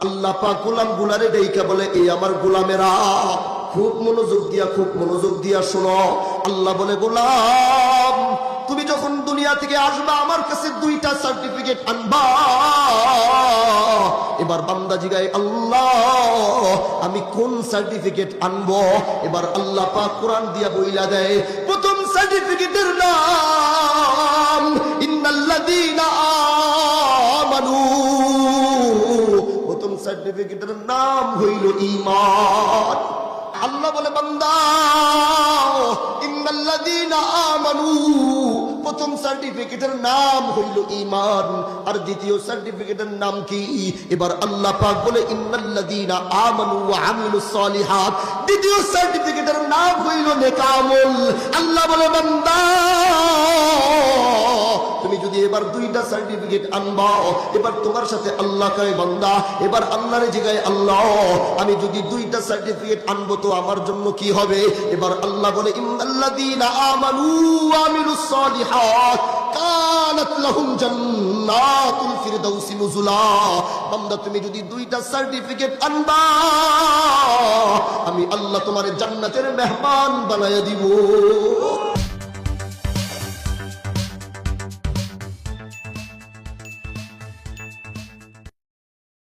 আল্লাহ পাক গোলাম গুলারে দেইখা বলে, এই আমার গোলামেরা খুব মনোযোগ দিয়া শোনো। আল্লাহ বলে, গোলাম তুমি যখন দুনিয়া থেকে আসবা আমার কাছে দুইটা সার্টিফিকেট আনবা। এবার বান্দা জিগায়, আল্লাহ আমি কোন সার্টিফিকেট আনবো? এবার আল্লাহ পাক কোরআন দিয়া বইলা দেয়, প্রথম সার্টিফিকেটের নাম ইন্নাল্লাযীনা আমানু। প্রথম সার্টিফিকেটের নাম হইল ঈমান। আল্লাহ বলে, বান্দা ইন্নাল্লাযীনা আমানু, প্রথম সার্টিফিকেটের নাম হইল ঈমান। আর দ্বিতীয় সার্টিফিকেটের নাম কি? এবার আল্লাহ পাক বলে, ইন্নাল্লাযীনা আমানু ওয়া আমিলুস সালিহাত। দ্বিতীয় সার্টিফিকেটের নাম হইল নেক আমল। আল্লাহ বলে, বান্দা তুমি যদি এবার দুইটা সার্টিফিকেট আনবা, এবার তোমার সাথে আল্লাহ কয়, বান্দা এবার আল্লাহরে জিগায়, আল্লাহ আমি যদি দুইটা সার্টিফিকেট আনবো তো আমার জন্য কি হবে? এবার আল্লাহ বলে, ইন্নাল্লাযীনা আমানু ওয়া আমিলুস সালিহাত কানাত লাহুম জান্নাতুল ফিরদাউসি নুজুলা। বান্দা তুমি যদি দুইটা সার্টিফিকেট আনবা, আমি আল্লাহ তোমারে জান্নাতের মেহমান বানায়া দিব।